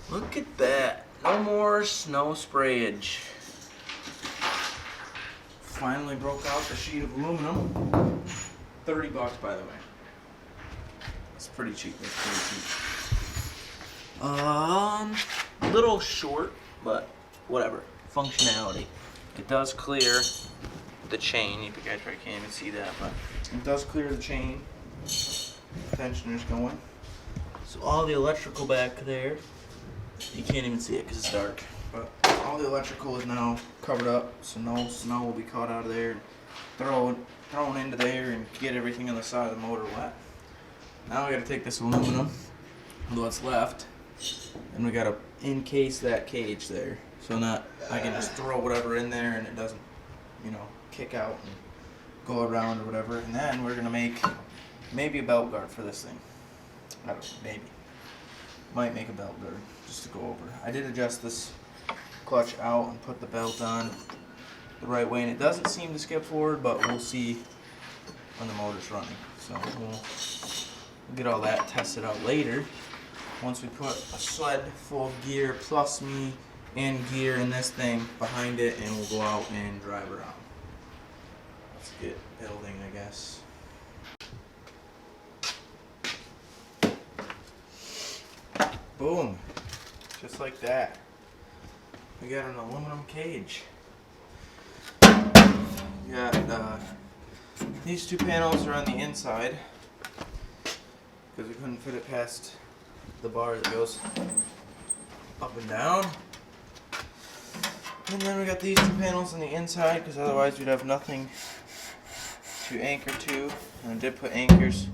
Look at that. No more snow sprayage. Finally broke out the sheet of aluminum. $30 by the way. It's pretty cheap. It's pretty cheap. A little short, but whatever. Functionality. It does clear the chain. You guys probably can't even see that, but it does clear the chain. Tensioner's going. So all the electrical back there, you can't even see it because it's dark. But all the electrical is now covered up, so no snow will be caught out of there, thrown into there, and get everything on the side of the motor wet. Now we got to take this aluminum, what's left, and we got to encase that cage there, so not I can just throw whatever in there and it doesn't, kick out and go around or whatever. And then we're gonna make maybe a belt guard for this thing. I don't know, maybe. Might make a belt guard just to go over. I did adjust this clutch out and put the belt on the right way, and it doesn't seem to skip forward, but we'll see when the motor's running. So we'll get all that tested out later once we put a sled full of gear plus me and gear in this thing behind it, and we'll go out and drive around. Let's get building, I guess. Boom, just like that. We got an aluminum cage. We got these two panels are on the inside because we couldn't fit it past the bar that goes up and down. And then we got these two panels on the inside because otherwise we'd have nothing to anchor to. And I did put anchors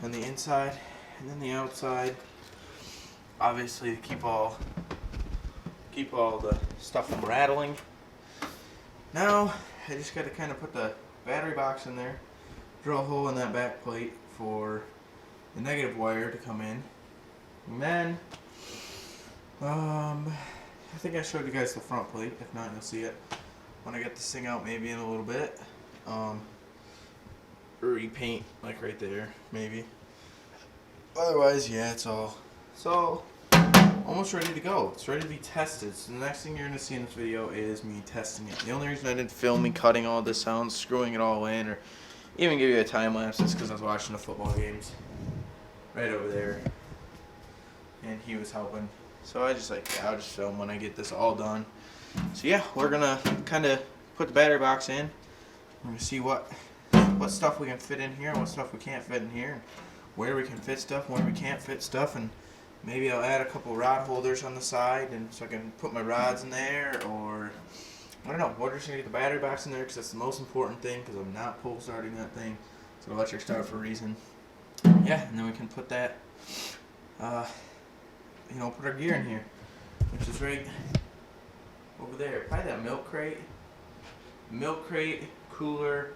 on the inside and then the outside, obviously to keep all the stuff from rattling. Now I just got to kind of put the battery box in there, drill a hole in that back plate for the negative wire to come in, and then I think I showed you guys the front plate. If not, you'll see it when I get this thing out, maybe in a little bit. Repaint like right there, maybe. Otherwise, yeah, it's all almost ready to go. It's ready to be tested. So the next thing you're going to see in this video is me testing it. The only reason I didn't film me cutting all this out, screwing it all in, or even give you a time lapse is because I was watching the football games right over there, and he was helping. So I'll just film when I get this all done. So yeah, we're gonna kind of put the battery box in. We're gonna see what stuff we can fit in here, what stuff we can't fit in here, where we can fit stuff, where we can't fit stuff, and maybe I'll add a couple rod holders on the side, and so I can put my rods in there, or I don't know. We're just gonna get the battery box in there because that's the most important thing. Because I'm not pull starting that thing. It's an electric start for a reason. Yeah, and then we can put that. Put our gear in here, which is right over there. Probably that milk crate, cooler,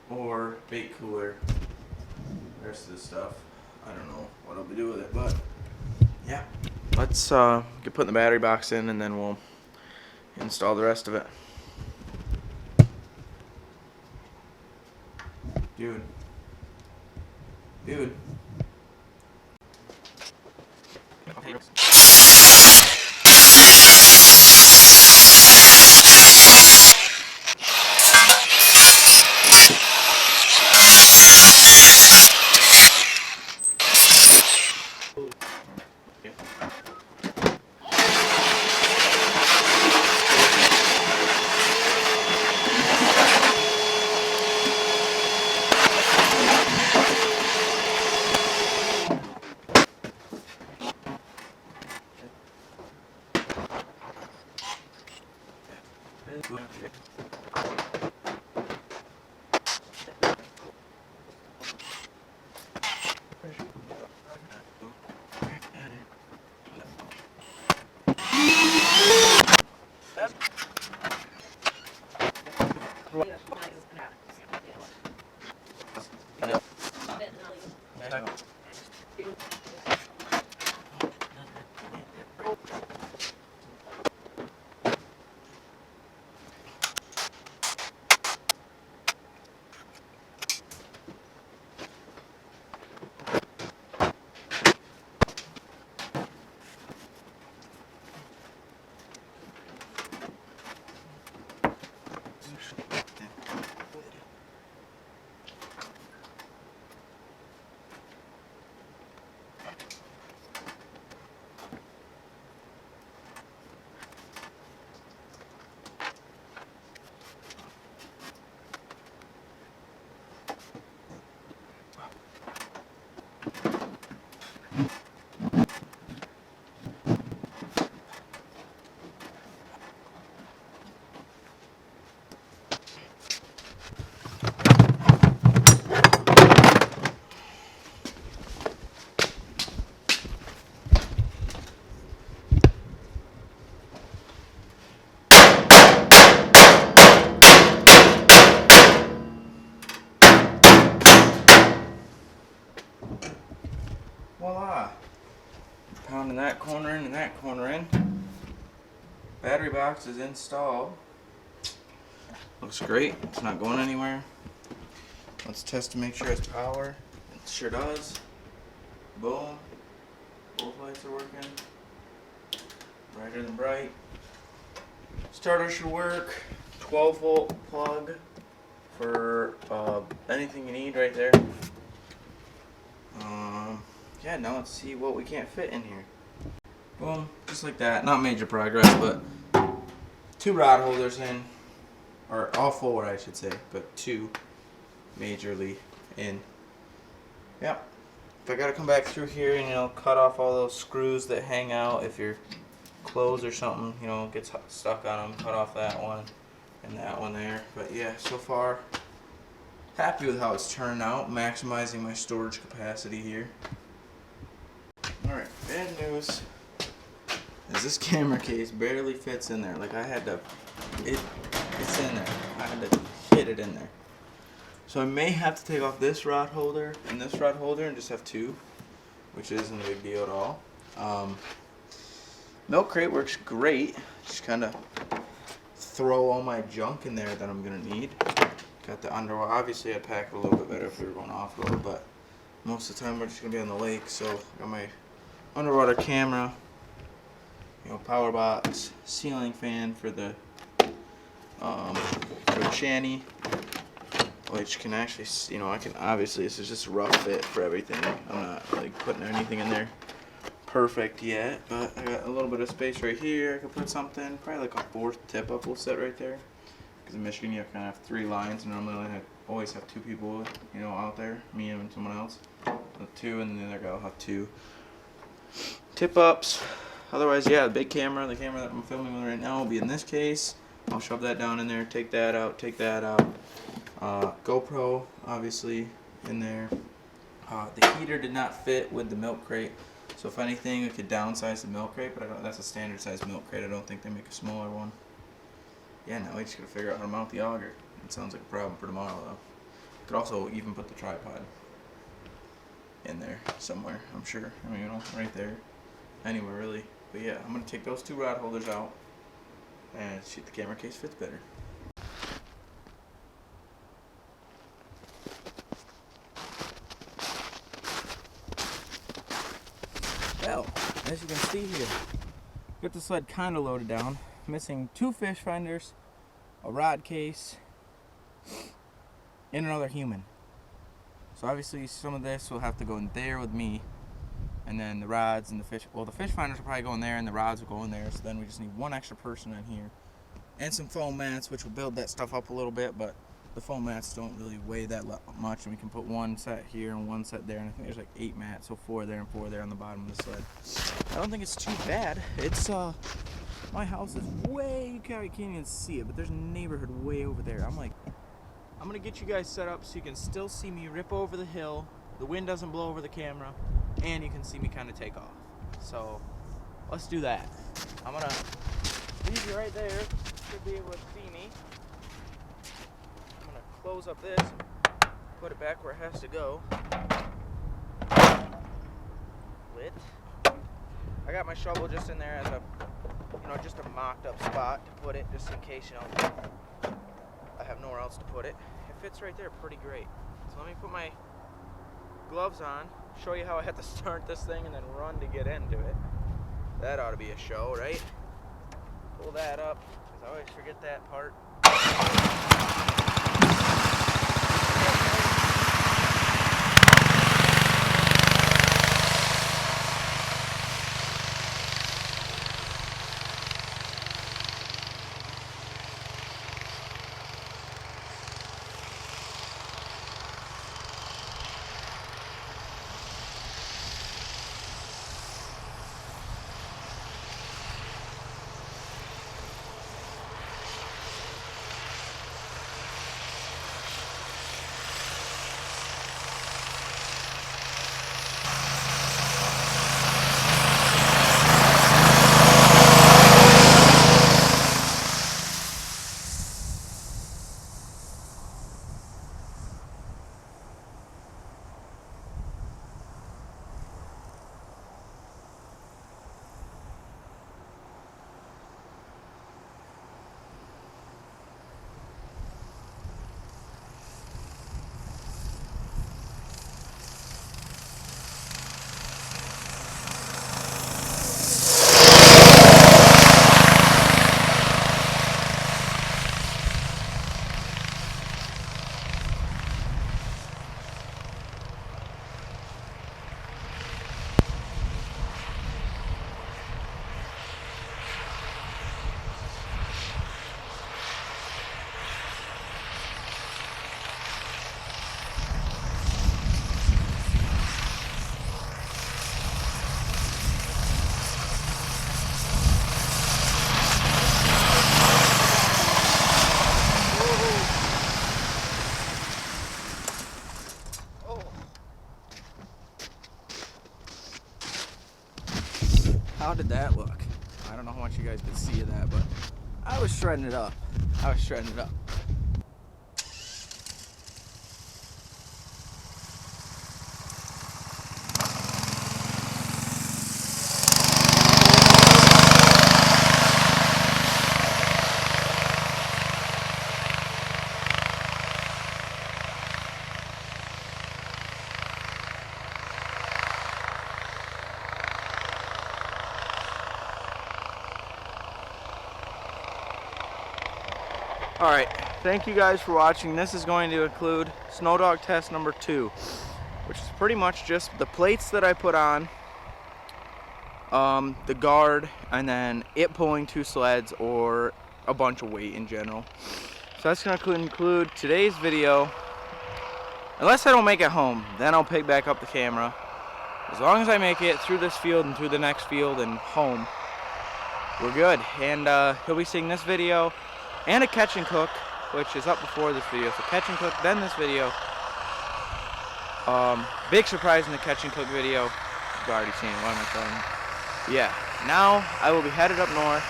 or bait cooler. The rest of this stuff, I don't know what I'll be doing with it, but yeah. Let's get putting the battery box in, and then we'll install the rest of it. Dude. pounding that corner in and that corner in. Battery box is installed. Looks great. It's not going anywhere. Let's test to make sure it's power. It sure does. Boom. Both lights are working. Brighter than bright. Starter should work. 12 volt plug for anything you need right there. Yeah, now let's see what we can't fit in here. Boom, just like that. Not major progress, but 2 rod holders in, or all 4 I should say, but 2 majorly in. Yep. If I gotta come back through here and cut off all those screws that hang out, if your clothes or something gets stuck on them, cut off that one and that one there. But yeah, so far happy with how it's turned out, maximizing my storage capacity here. Alright, bad news is this camera case barely fits in there. Like I had to, it's in there. I had to hit it in there. So I may have to take off this rod holder and this rod holder and just have 2, which isn't a big deal at all. Milk crate works great. Just kind of throw all my junk in there that I'm gonna need. Got the underwater. Obviously, I'd pack it a little bit better if we were going off-road, but most of the time we're just gonna be on the lake. So got my underwater camera, power box, ceiling fan for the shanty, which can actually, I can obviously, this is just a rough fit for everything. I'm not like putting anything in there perfect yet, but I got a little bit of space right here. I could put something, probably like a 4th tip up will sit right there. Because in Michigan you kind of have 3 lines, and normally I always have 2 people, out there, me and someone else. 2, and then the other guy will have 2 tip ups. Otherwise, yeah, the big camera, the camera that I'm filming with right now will be in this case. I'll shove that down in there, take that out, GoPro, obviously, in there. The heater did not fit with the milk crate, so if anything, we could downsize the milk crate, but that's a standard size milk crate. I don't think they make a smaller one. Yeah, now we just gotta figure out how to mount the auger. It sounds like a problem for tomorrow, though. Could also even put the tripod in there somewhere, I'm sure. I mean, right there. Anywhere, really. But yeah, I'm gonna take those 2 rod holders out and see if the camera case fits better. Well, as you can see here, got the sled kind of loaded down. Missing 2 fish finders, a rod case, and another human. So obviously some of this will have to go in there with me, and then the rods and the fish, well, the fish finders will probably go in there and the rods will go in there, so then we just need 1 extra person in here. And some foam mats, which will build that stuff up a little bit, but the foam mats don't really weigh that much, and we can put 1 set here and 1 set there, and I think there's like 8 mats, so 4 there and 4 there on the bottom of the sled. I don't think it's too bad. It's my house is way, you can't even see it, but there's a neighborhood way over there. I'm gonna get you guys set up so you can still see me rip over the hill, the wind doesn't blow over the camera, and you can see me kind of take off. So let's do that. I'm gonna leave you right there. You should be able to see me. I'm gonna close up this and put it back where it has to go. Lit. I got my shovel just in there as a, just a mocked up spot to put it, just in case, I have nowhere else to put it. It fits right there pretty great. So let me put my gloves on, show you how I have to start this thing and then run to get into it. That ought to be a show, right? Pull that up, because I always forget that part. How did that look? I don't know how much you guys could see of that, but I was shredding it up. I was shredding it up. Alright, thank you guys for watching. This is going to include Snow Dog test number 2, which is pretty much just the plates that I put on, the guard, and then it pulling 2 sleds or a bunch of weight in general. So that's going to include today's video. Unless I don't make it home, then I'll pick back up the camera. As long as I make it through this field and through the next field and home, we're good. And he'll be seeing this video and a catch and cook, which is up before this video. So catch and cook, then this video. Big surprise in the catch and cook video. You've already seen it. What am I saying? Yeah. Now I will be headed up north.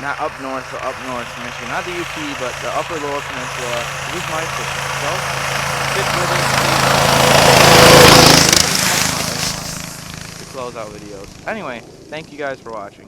Not up north, but up north from Michigan. Not the UP, but the upper lower peninsula. Use my foot. So, stick with it. To close out videos. Anyway, thank you guys for watching.